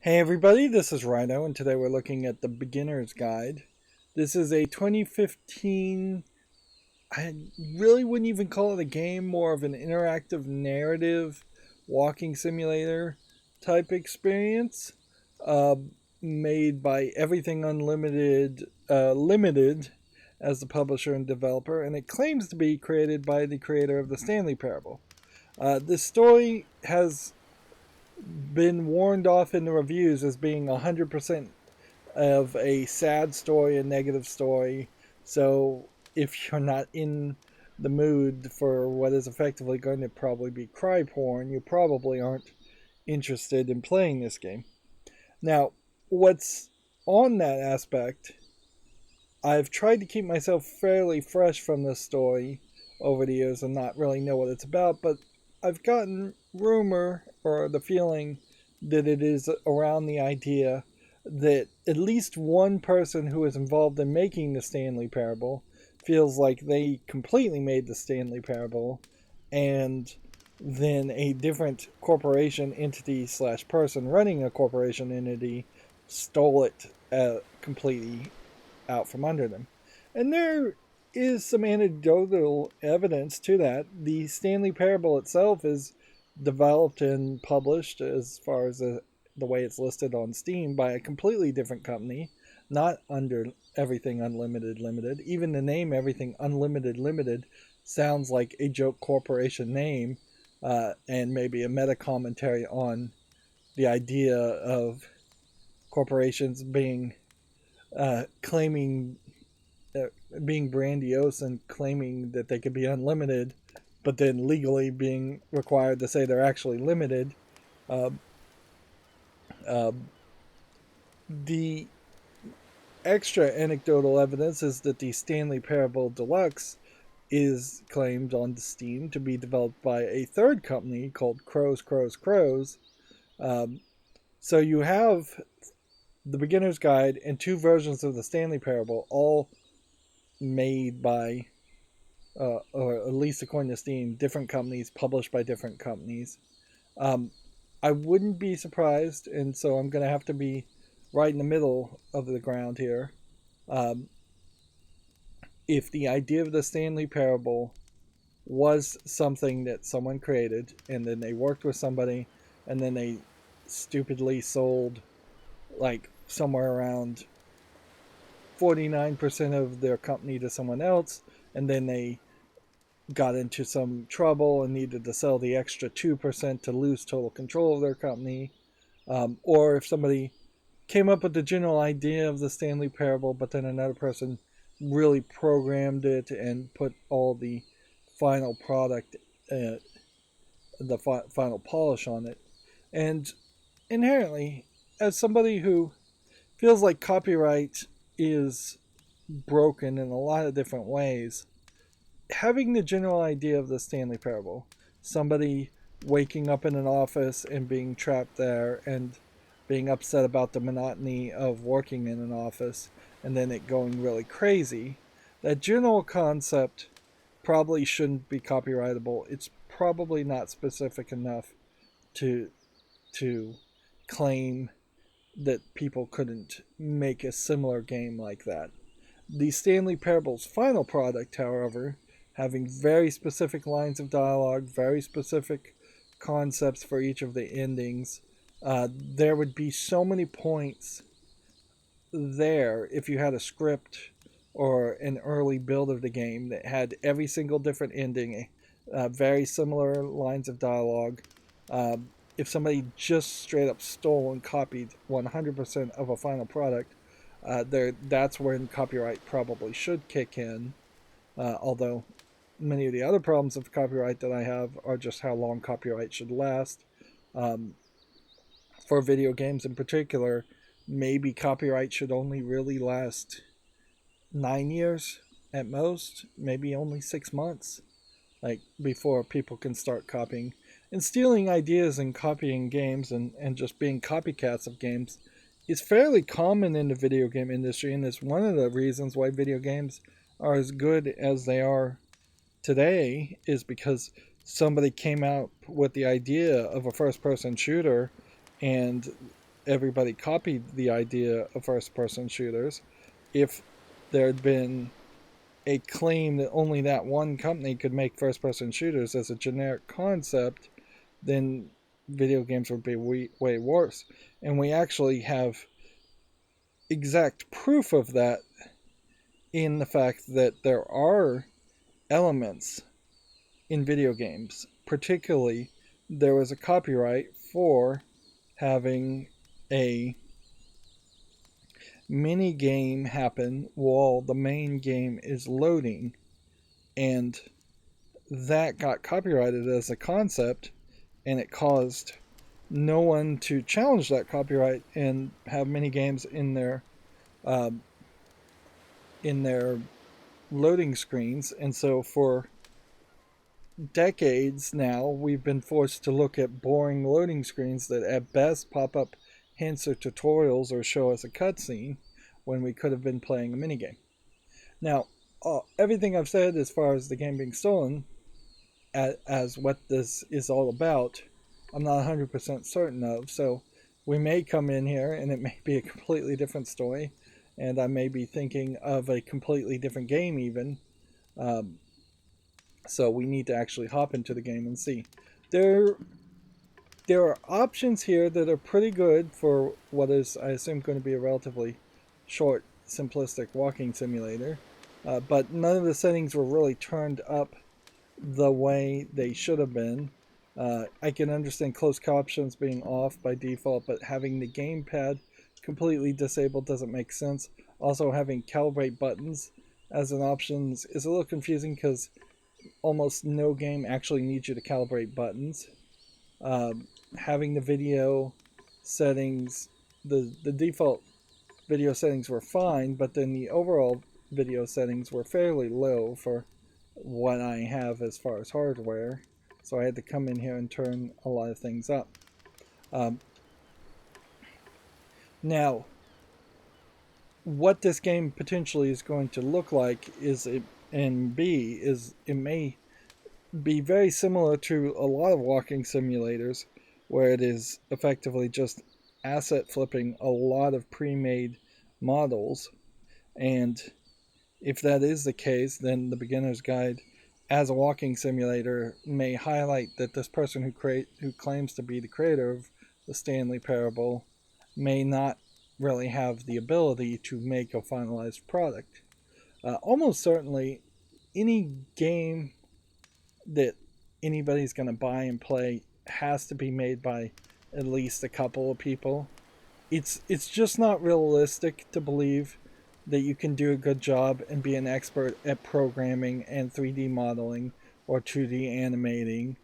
Hey everybody, this is Rydo, and today we're looking at the beginner's guide. This is a 2015, I really wouldn't even call it a game, more of an interactive narrative walking simulator type experience, uh, made by Everything Unlimited Limited as the publisher and developer, and it claims to be created by the creator of the Stanley Parable. This story has been warned off in the reviews as being 100% of a sad story, a negative story. So if you're not in the mood for what is effectively going to probably be cry porn, you probably aren't interested in playing this game. Now, what's on that aspect, I've tried to keep myself fairly fresh from this story over the years and not really know what it's about, but I've gotten rumor or the feeling that it is around the idea that at least one person who is involved in making the Stanley Parable feels like they completely made the Stanley Parable, and then a different corporation entity slash person running a corporation entity stole it completely out from under them. And there is some anecdotal evidence to that. The Stanley Parable itself is developed and published, as far as the way it's listed on Steam, by a completely different company, not under Everything Unlimited Limited. Even the name Everything Unlimited Limited sounds like a joke corporation name, and maybe a meta commentary on the idea of corporations being claiming, being grandiose and claiming that they could be unlimited, but then legally being required to say they're actually limited. Uh, uh, the extra anecdotal evidence is that the Stanley Parable Deluxe is claimed on Steam to be developed by a third company called Crows. So you have the beginner's guide and two versions of the Stanley Parable, all made by, or at least according to Steam, different companies, published by different companies. I wouldn't be surprised, and so I'm going to have to be right in the middle of the ground here. If the idea of the Stanley Parable was something that someone created, and then they worked with somebody, and then they stupidly sold like somewhere around 49% of their company to someone else, and then they got into some trouble and needed to sell the extra 2% to lose total control of their company. Or if somebody came up with the general idea of the Stanley Parable, but then another person really programmed it and put all the final product, final polish on it. And inherently, as somebody who feels like copyright is broken in a lot of different ways, having the general idea of the Stanley Parable, somebody waking up in an office and being trapped there and being upset about the monotony of working in an office and then it going really crazy, that general concept probably shouldn't be copyrightable. It's probably not specific enough to claim that people couldn't make a similar game like that. The Stanley Parable's final product, however, having very specific lines of dialogue, very specific concepts for each of the endings, there would be so many points there if you had a script or an early build of the game that had every single different ending, very similar lines of dialogue. If somebody just straight up stole and copied 100% of a final product, that's when copyright probably should kick in. Although many of the other problems of copyright that I have are just how long copyright should last. For video games in particular, maybe copyright should only really last 9 years at most, maybe only 6 months, like before people can start copying. And stealing ideas and copying games and just being copycats of games is fairly common in the video game industry, and it's one of the reasons why video games are as good as they are today, is because somebody came out with the idea of a first-person shooter and everybody copied the idea of first-person shooters. If there had been a claim that only that one company could make first-person shooters as a generic concept, then video games would be way worse. And we actually have exact proof of that in the fact that there are elements in video games. Particularly, there was a copyright for having a mini game happen while the main game is loading, and that got copyrighted as a concept, and it caused no one to challenge that copyright and have mini games uh, in their loading screens. And so for decades now, we've been forced to look at boring loading screens that at best pop up hints or tutorials or show us a cutscene when we could have been playing a minigame. Now, everything I've said as far as the game being stolen, as what this is all about, I'm not 100% certain of. So we may come in here and it may be a completely different story, and I may be thinking of a completely different game even. So we need to actually hop into the game and see. There are options here that are pretty good for what is, I assume, going to be a relatively short, simplistic walking simulator. But none of the settings were really turned up the way they should have been. I can understand closed captions being off by default, but having the gamepad completely disabled doesn't make sense. Also, having calibrate buttons as an option is a little confusing because almost no game actually needs you to calibrate buttons. Having the video settings, the default video settings were fine, but then the overall video settings were fairly low for what I have as far as hardware. So I had to come in here and turn a lot of things up. Now, what this game potentially is going to look like it may be very similar to a lot of walking simulators, where it is effectively just asset flipping a lot of pre-made models. And if that is the case, then the beginner's guide as a walking simulator may highlight that this person who claims to be the creator of the Stanley Parable may not really have the ability to make a finalized product. Almost certainly, any game that anybody's going to buy and play has to be made by at least a couple of people. It's just not realistic to believe that you can do a good job and be an expert at programming and 3D modeling or 2D animating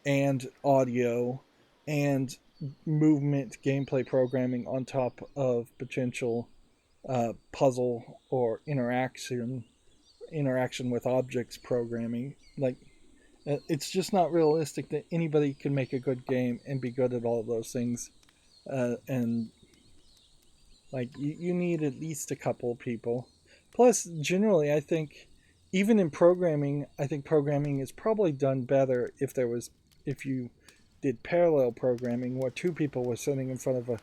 and audio and movement gameplay programming on top of potential puzzle or interaction with objects programming. Like, it's just not realistic that anybody can make a good game and be good at all of those things. And like, you need at least a couple of people. Plus, generally, I think even in programming, I think programming is probably done better if you did parallel programming, where two people were sitting in front of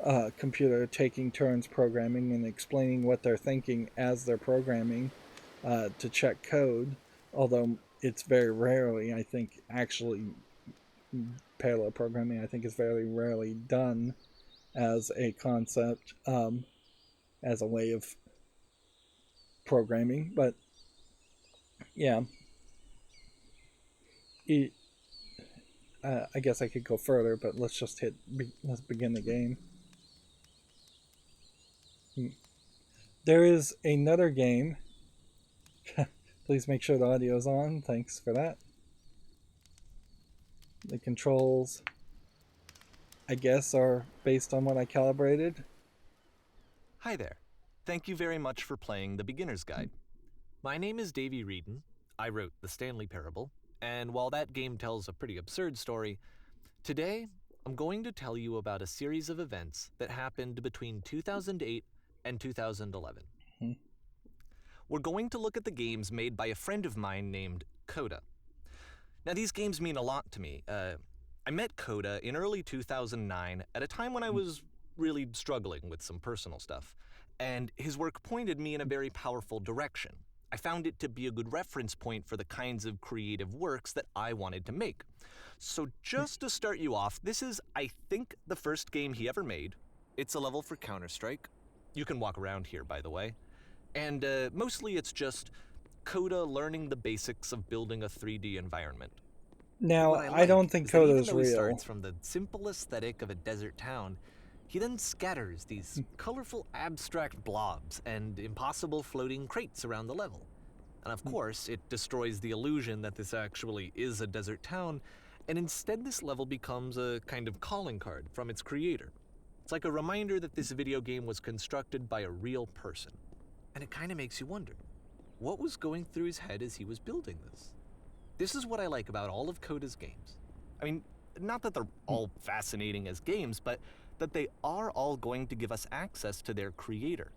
a computer taking turns programming and explaining what they're thinking as they're programming to check code. Although it's very rarely, I think, actually parallel programming, I think, is very rarely done as a concept, as a way of programming. But yeah, I guess I could go further, but let's just let's begin the game. There is another game. Please make sure the audio is on. Thanks for that. The controls, I guess, are based on what I calibrated. Hi there. Thank you very much for playing the Beginner's Guide. My name is Davey Wreden. I wrote the Stanley Parable, and while that game tells a pretty absurd story, today I'm going to tell you about a series of events that happened between 2008 and 2011. We're going to look at the games made by a friend of mine named Coda. Now, these games mean a lot to me. I met Coda in early 2009 at a time when I was really struggling with some personal stuff, and his work pointed me in a very powerful direction. I found it to be a good reference point for the kinds of creative works that I wanted to make. So just to start you off, this is, I think, the first game he ever made. It's a level for Counter-Strike. You can walk around here, by the way. And mostly it's just Coda learning the basics of building a 3D environment. Now, I don't think Coda is Even though real. he starts from the simple aesthetic of a desert town, he then scatters these colorful abstract blobs and impossible floating crates around the level. And of course, it destroys the illusion that this actually is a desert town, and instead this level becomes a kind of calling card from its creator. It's like a reminder that this video game was constructed by a real person. And it kind of makes you wonder, what was going through his head as he was building this? This is what I like about all of Coda's games. I mean, not that they're all fascinating as games, but that they are all going to give us access to their creator.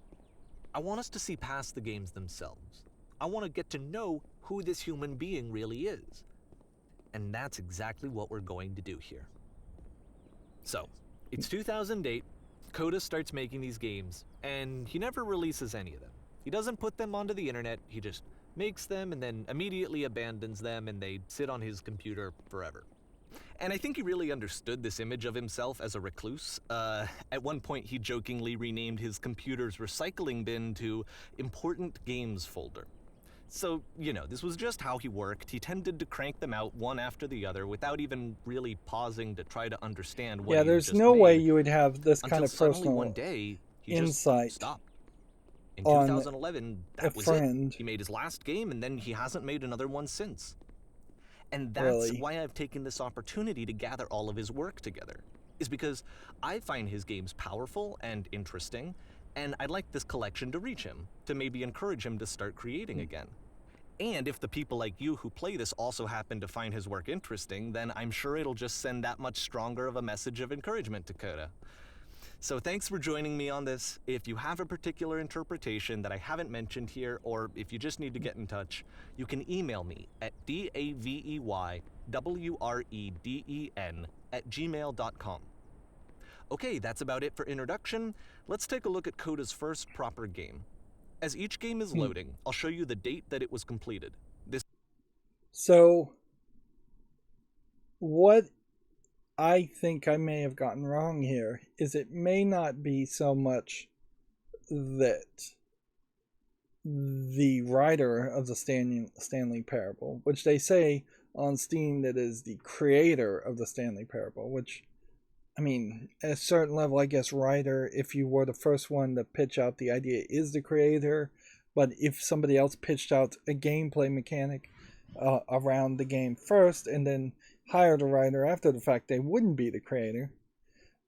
I want us to see past the games themselves. I want to get to know who this human being really is. And that's exactly what we're going to do here. So, it's 2008, Coda starts making these games, and he never releases any of them. He doesn't put them onto the internet, he just makes them and then immediately abandons them, and they sit on his computer forever. And I think he really understood this image of himself as a recluse. At one point, he jokingly renamed his computer's recycling bin to Important Games Folder. So, you know, this was just how he worked. He tended to crank them out one after the other without even really pausing to try to understand what there's no way you would have this kind of personal one day, he insight just stopped. In 2011, that was friend. it. He made his last game, and then he hasn't made another one since. And that's why I've taken this opportunity to gather all of his work together, is because I find his games powerful and interesting, and I'd like this collection to reach him, to maybe encourage him to start creating again. And if the people like you who play this also happen to find his work interesting, then I'm sure it'll just send that much stronger of a message of encouragement to Coda. So thanks for joining me on this. If you have a particular interpretation that I haven't mentioned here, or if you just need to get in touch, you can email me at daveywreden@gmail.com. Okay, that's about it for introduction. Let's take a look at Coda's first proper game. As each game is loading, I'll show you the date that it was completed. So, what I think I may have gotten wrong here is it may not be so much that the writer of the Stanley Parable, which they say on Steam that is the creator of the Stanley Parable, which, I mean, at a certain level, I guess writer, if you were the first one to pitch out the idea, is the creator, but if somebody else pitched out a gameplay mechanic around the game first and then hired a writer after the fact, they wouldn't be the creator.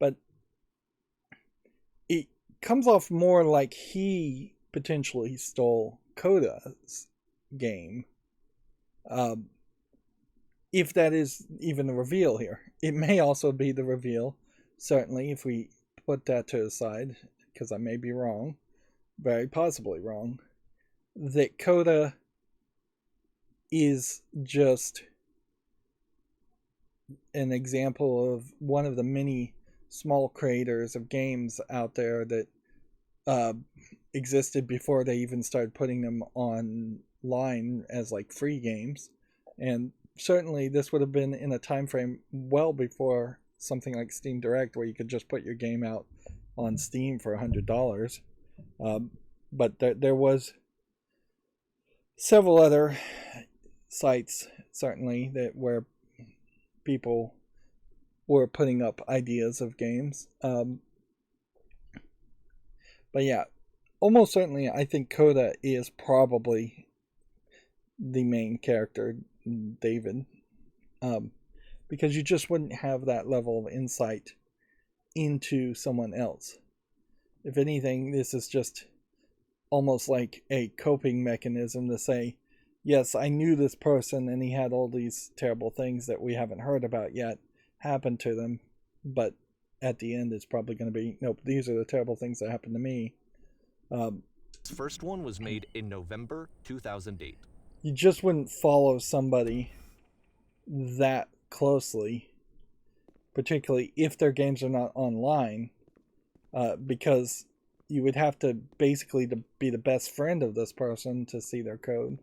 But it comes off more like he potentially stole Coda's game. If that is even the reveal here. It may also be the reveal, certainly, if we put that to the side, because I may be wrong, very possibly wrong, that Coda is just an example of one of the many small creators of games out there that existed before they even started putting them online as like free games. And certainly this would have been in a time frame well before something like Steam Direct, where you could just put your game out on Steam for $100. But there was several other sites, certainly, that where people were putting up ideas of games. But yeah, almost certainly I think Coda is probably the main character, David, because you just wouldn't have that level of insight into someone else. If anything, this is just almost like a coping mechanism to say, yes, I knew this person and he had all these terrible things that we haven't heard about yet happen to them, but at the end it's probably going to be, nope, these are the terrible things that happened to me. This first one was made in November 2008. You just wouldn't follow somebody that closely particularly if their games are not online, because you would have to basically be the best friend of this person to see their code.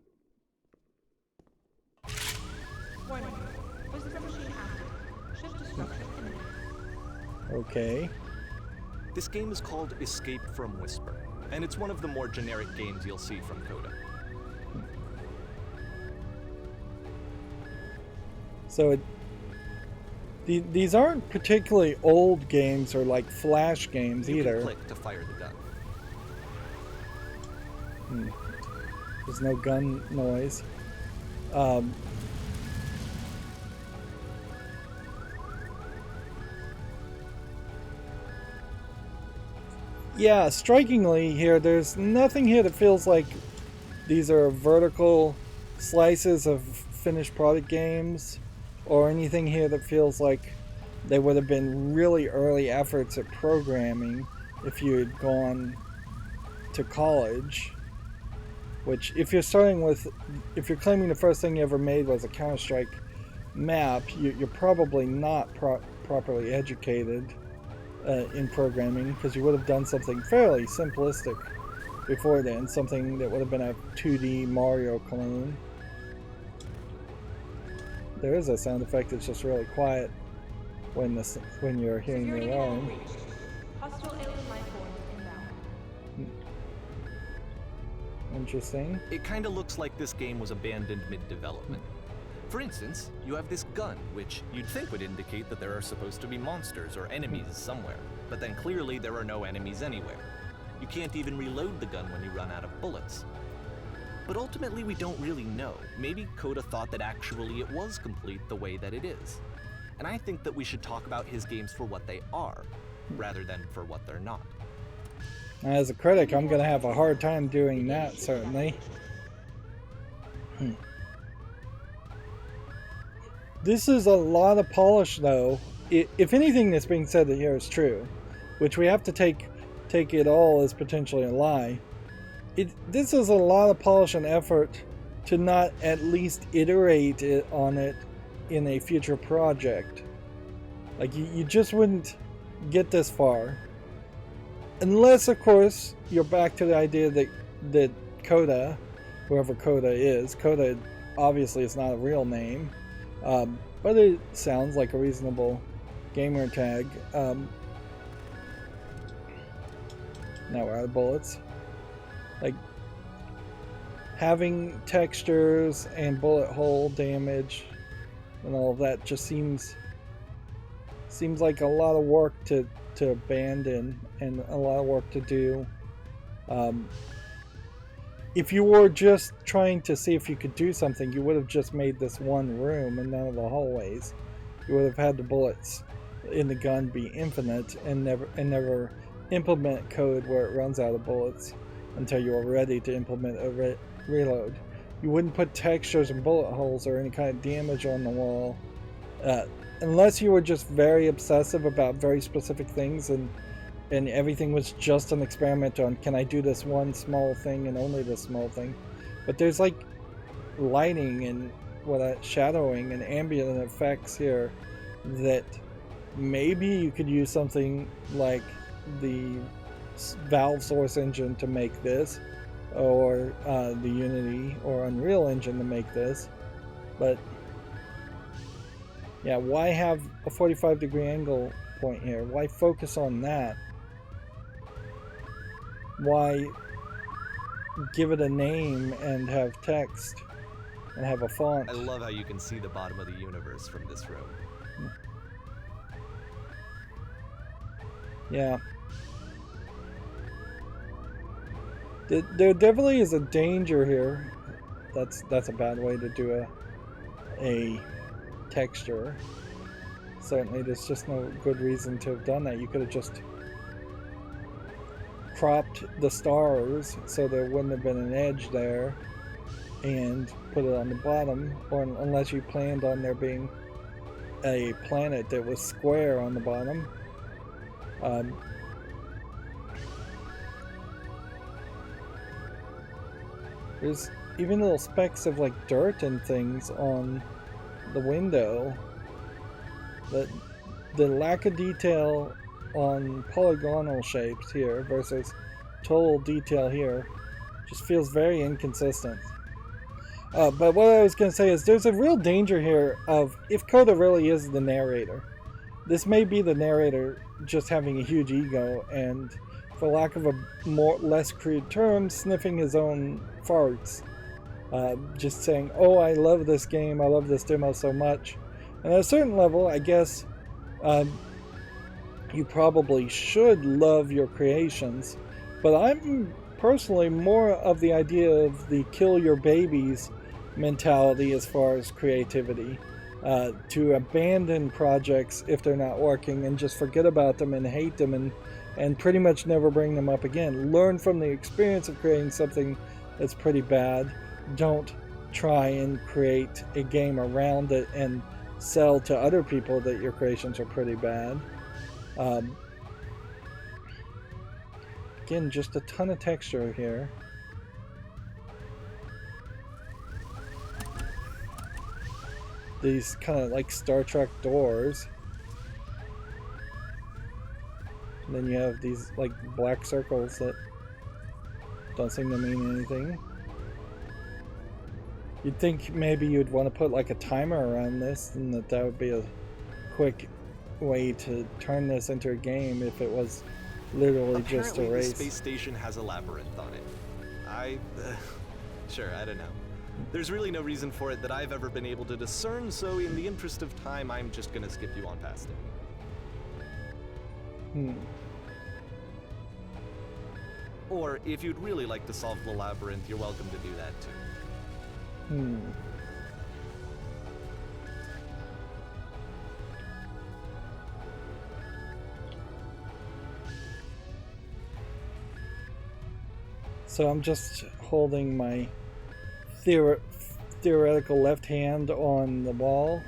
Warning. Whisper machine active. Shift destruction imminent. Okay. This game is called Escape from Whisper, and it's one of the more generic games you'll see from Coda. So these aren't particularly old games or like Flash games You either. can click to fire the gun. There's no gun noise. Yeah, strikingly here, there's nothing here that feels like these are vertical slices of finished product games, or anything here that feels like they would have been really early efforts at programming if you had gone to college. Which, if you're claiming the first thing you ever made was a Counter-Strike map, you're probably not properly educated in programming, because you would have done something fairly simplistic before then, something that would have been a 2D Mario clone. There is a sound effect that's just really quiet when you're hearing the alarm. Hostile alien life forms inbound. Interesting. It kinda looks like this game was abandoned mid-development. For instance, you have this gun, which you'd think would indicate that there are supposed to be monsters or enemies somewhere, but then clearly there are no enemies anywhere. You can't even reload the gun when you run out of bullets. But ultimately we don't really know. Maybe Coda thought that actually it was complete the way that it is. And I think that we should talk about his games for what they are, rather than for what they're not. As a critic, I'm going to have a hard time doing that, certainly. This is a lot of polish, though. If anything that's being said here is true, which we have to take it all as potentially a lie, this is a lot of polish and effort to not at least iterate on it in a future project. Like, you just wouldn't get this far. Unless, of course, you're back to the idea that Coda, whoever Coda obviously is not a real name, but it sounds like a reasonable gamer tag. Now we're out of bullets. Like, having textures and bullet hole damage and all of that just seems like a lot of work to abandon and a lot of work to do. If you were just trying to see if you could do something, you would have just made this one room and none of the hallways. You would have had the bullets in the gun be infinite and never implement code where it runs out of bullets until you are ready to implement a reload. You wouldn't put textures and bullet holes or any kind of damage on the wall unless you were just very obsessive about very specific things and everything was just an experiment on, can I do this one small thing and only this small thing. But there's like lighting and shadowing and ambient effects here that maybe you could use something like the Valve Source engine to make this, or the Unity or Unreal engine to make this. But yeah, why have a 45-degree angle point here? Why focus on that? Why give it a name and have text and have a font? I love how you can see the bottom of the universe from this room. Yeah. There definitely is a danger here. That's a bad way to do a texture. Certainly there's just no good reason to have done that. You could have just cropped the stars so there wouldn't have been an edge there and put it on the bottom, or unless you planned on there being a planet that was square on the bottom. There's even little specks of like dirt and things on the window that the lack of detail on polygonal shapes here versus total detail here just feels very inconsistent. But what I was going to say is there's a real danger here of if Coda really is the narrator. This may be the narrator just having a huge ego and, for lack of a less crude term, sniffing his own farts. Just saying, oh, I love this game, I love this demo so much. And at a certain level, I guess you probably should love your creations. But I'm personally more of the idea of the kill your babies mentality as far as creativity. To abandon projects if they're not working and just forget about them and hate them and pretty much never bring them up again. Learn from the experience of creating something that's pretty bad. Don't try and create a game around it and sell to other people that your creations are pretty bad. Again, just a ton of texture here. These kind of like Star Trek doors. And then you have these like black circles that don't seem to mean anything. You'd think maybe you'd want to put like a timer around this and that would be a quick way to turn this into a game if it was literally just a race. Apparently the space station has a labyrinth on it. Sure, I don't know. There's really no reason for it that I've ever been able to discern, so in the interest of time, I'm just gonna skip you on past it. Or, if you'd really like to solve the labyrinth, you're welcome to do that too. So I'm just holding my theoretical left hand on the wall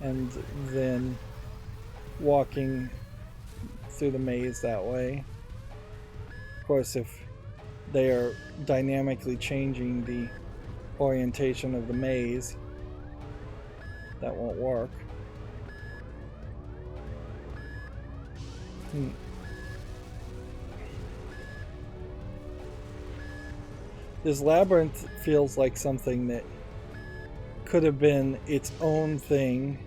and then walking through the maze that way. Of course, if they are dynamically changing the orientation of the maze, that won't work. This labyrinth feels like something that could have been its own thing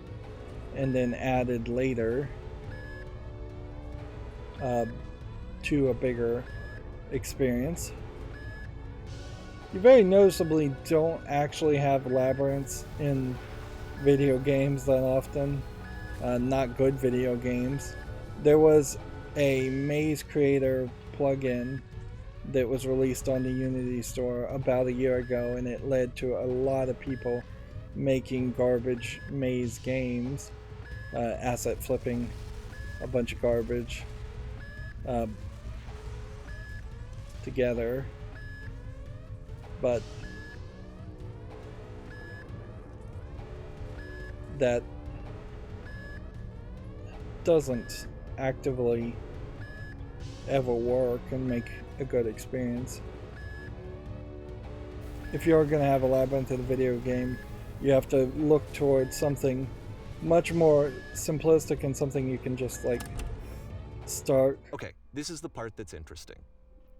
and then added later to a bigger experience. You very noticeably don't actually have labyrinths in video games that often. Not good video games. There was a Maze Creator plugin that was released on the Unity store about a year ago, and it led to a lot of people making garbage maze games, asset flipping a bunch of garbage together. But that doesn't actively ever work and make a good experience. If you're going to have a labyrinth in a video game, you have to look towards something much more simplistic and something you can just like start. Okay, this is the part that's interesting.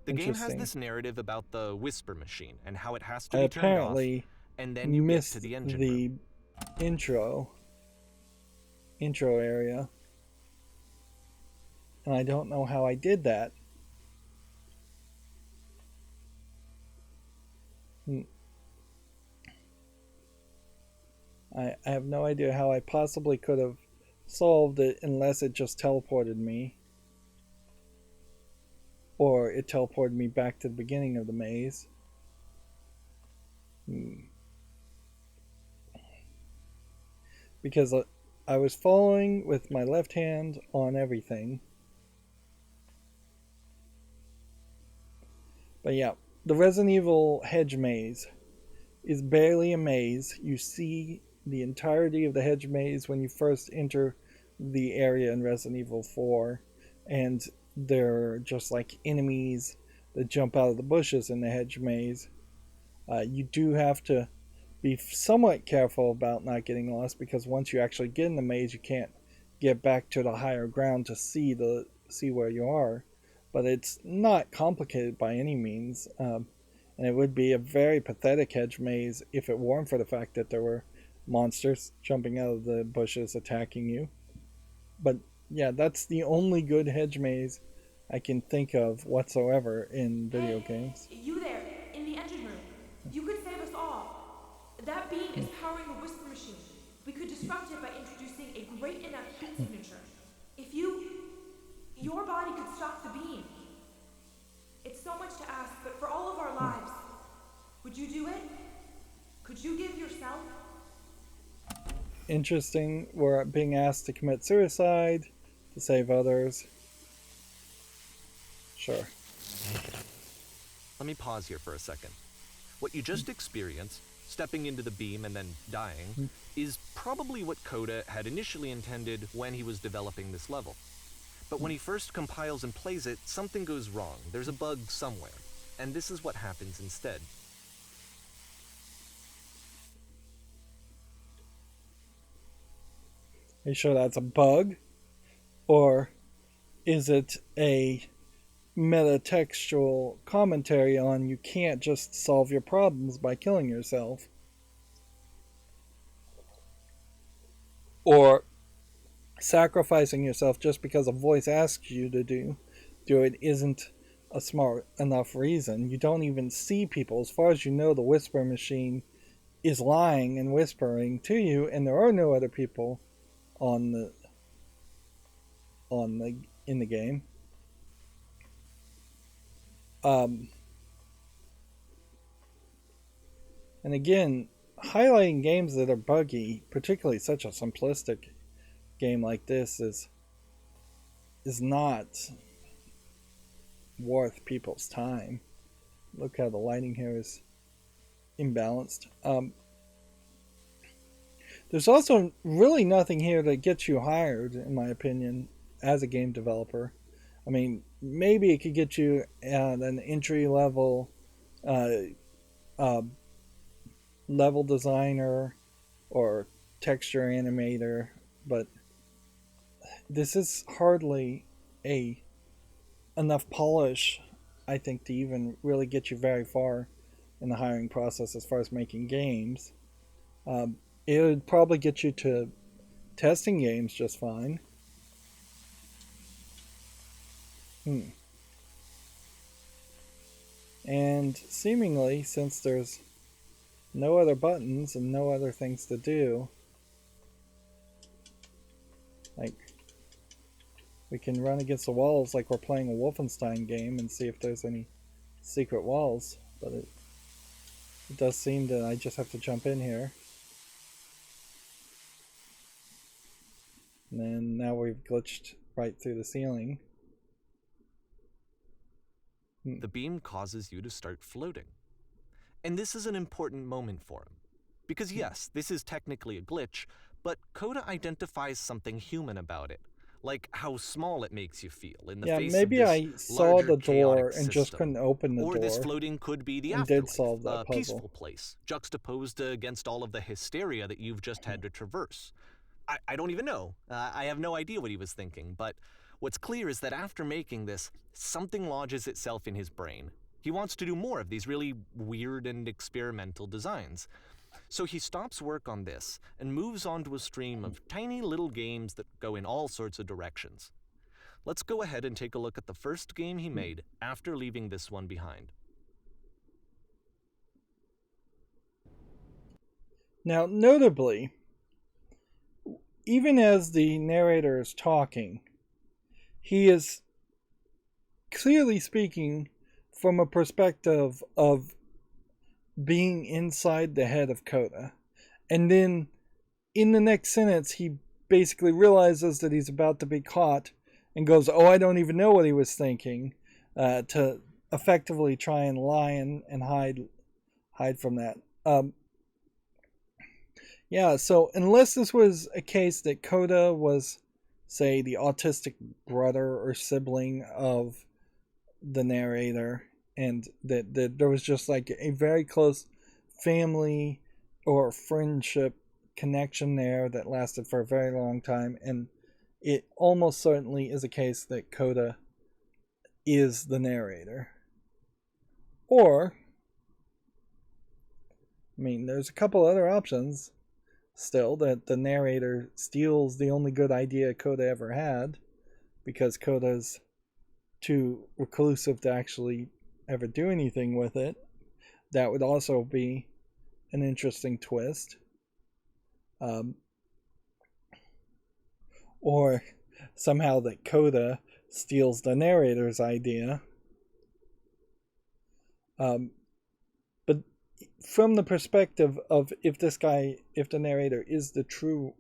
The game has this narrative about the whisper machine and how it has to be turned off, and then you get to the engine room. intro area, and I don't know how I did that. I have no idea how I possibly could have solved it unless it just teleported me. Or it teleported me back to the beginning of the maze. Because I was following with my left hand on everything. But yeah, the Resident Evil hedge maze is barely a maze. You see the entirety of the hedge maze when you first enter the area in Resident Evil 4, and they're just like enemies that jump out of the bushes in the hedge maze. You do have to be somewhat careful about not getting lost, because once you actually get in the maze, you can't get back to the higher ground to see where you are. But it's not complicated by any means, and it would be a very pathetic hedge maze if it weren't for the fact that there were monsters jumping out of the bushes attacking you. But yeah, that's the only good hedge maze I can think of whatsoever in video games. You there, in the engine room. You could save us all. That beam is powering the whisper machine. We could disrupt it by introducing a great enough heat signature. If your body could stop the beam. It's so much to ask, but for all of our lives, would you do it? Could you give yourself? Interesting. We're being asked to commit suicide to save others. Sure. Let me pause here for a second. What you just experienced, stepping into the beam and then dying, is probably what Coda had initially intended when he was developing this level. But when he first compiles and plays it, something goes wrong. There's a bug somewhere. And this is what happens instead. Are you sure that's a bug? Or is it a metatextual commentary on you can't just solve your problems by killing yourself? Or sacrificing yourself just because a voice asks you to do it isn't a smart enough reason. You don't even see people. As far as you know, the whisper machine is lying and whispering to you, and there are no other people in the game. And again, highlighting games that are buggy, particularly such a simplistic game like this, is not worth people's time. Look how the lighting here is imbalanced. There's also really nothing here that gets you hired, in my opinion, as a game developer. I mean, maybe it could get you an entry level level designer or texture animator, but this is hardly enough polish, I think, to even really get you very far in the hiring process as far as making games. It would probably get you to testing games just fine. And seemingly, since there's no other buttons and no other things to do, like, we can run against the walls like we're playing a Wolfenstein game and see if there's any secret walls, but it does seem that I just have to jump in here. And then now we've glitched right through the ceiling. The beam causes you to start floating. And this is an important moment for him. Because yes, this is technically a glitch, but Coda identifies something human about it. Like how small it makes you feel in the face maybe of this I saw larger, the door chaotic and just system. couldn't open the door. Or this floating could be the and afterlife, did solve that a puzzle. peaceful place, juxtaposed against all of the hysteria that you've just had to traverse. I don't even know. I have no idea what he was thinking, but what's clear is that after making this, something lodges itself in his brain. He wants to do more of these really weird and experimental designs. So he stops work on this and moves on to a stream of tiny little games that go in all sorts of directions. Let's go ahead and take a look at the first game he made after leaving this one behind. Now, notably, even as the narrator is talking, he is clearly speaking from a perspective of being inside the head of Coda. And then in the next sentence, he basically realizes that he's about to be caught and goes, "Oh, I don't even know what he was thinking," to effectively try and lie and hide from that. Yeah, so unless this was a case that Coda was, say, the autistic brother or sibling of the narrator, and that there was just like a very close family or friendship connection there that lasted for a very long time, and it almost certainly is a case that Coda is the narrator. Or, I mean, there's a couple other options still, that the narrator steals the only good idea Coda ever had because Coda's too reclusive to actually ever do anything with it. That would also be an interesting twist. Or somehow that Coda steals the narrator's idea. But from the perspective of if the narrator is the true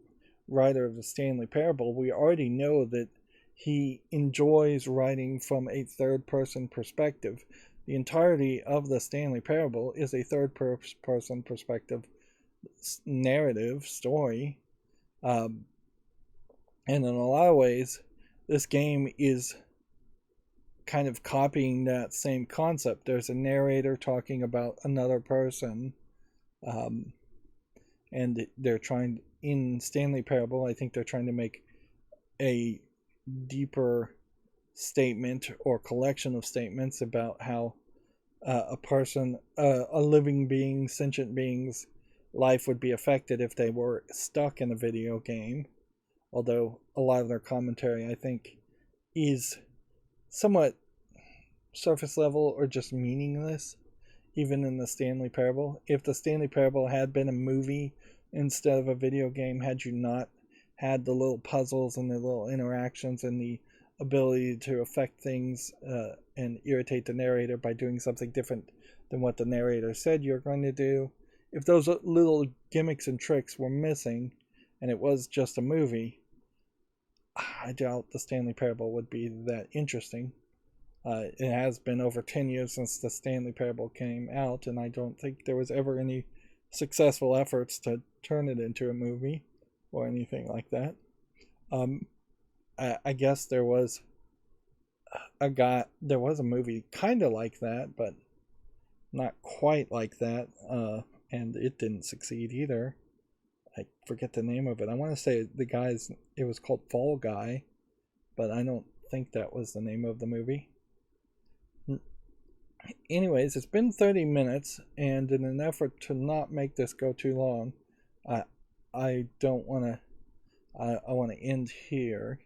writer of the Stanley Parable, we already know that he enjoys writing from a third-person perspective. The entirety of the Stanley Parable is a third-person perspective narrative story. And in a lot of ways, this game is kind of copying that same concept. There's a narrator talking about another person. And they're trying, in Stanley Parable, I think they're trying to make a deeper statement or collection of statements about how a person, a living being, sentient being's life would be affected if they were stuck in a video game. Although a lot of their commentary, I think, is somewhat surface level or just meaningless, even in the Stanley Parable. If the Stanley Parable had been a movie instead of a video game, had you not had the little puzzles and the little interactions and the ability to affect things and irritate the narrator by doing something different than what the narrator said you're going to do, if those little gimmicks and tricks were missing and it was just a movie, I doubt the Stanley Parable would be that interesting. It has been over 10 years since the Stanley Parable came out, and I don't think there was ever any successful efforts to turn it into a movie or anything like that. I guess there was a movie kind of like that, but not quite like that, and it didn't succeed either. I forget the name of it. I want to say it was called Fall Guy, but I don't think that was the name of the movie. Anyways, it's been 30 minutes, and in an effort to not make this go too long, I don't want to. I want to end here.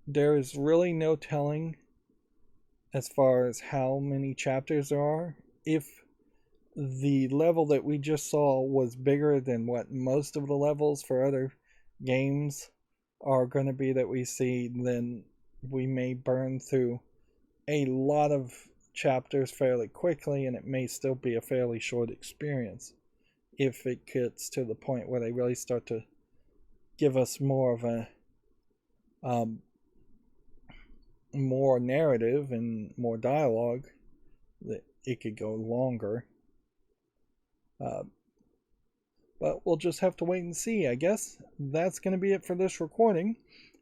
There is really no telling as far as how many chapters there are. If the level that we just saw was bigger than what most of the levels for other games are going to be that we see, then we may burn through a lot of chapters fairly quickly, and it may still be a fairly short experience if it gets to the point where they really start to give us more of a more narrative and more dialogue. That it could go longer, but we'll just have to wait and see. I guess that's going to be it for this recording.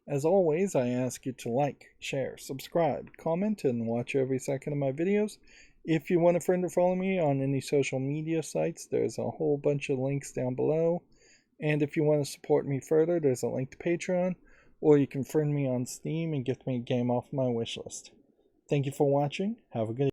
As always, I ask you to like, share, subscribe, comment, and watch every second of my videos. If you want a friend to follow me on any social media sites, there's a whole bunch of links down below. And if you want to support me further, there's a link to Patreon, or you can friend me on Steam and get me a game off my wishlist. Thank you for watching. Have a good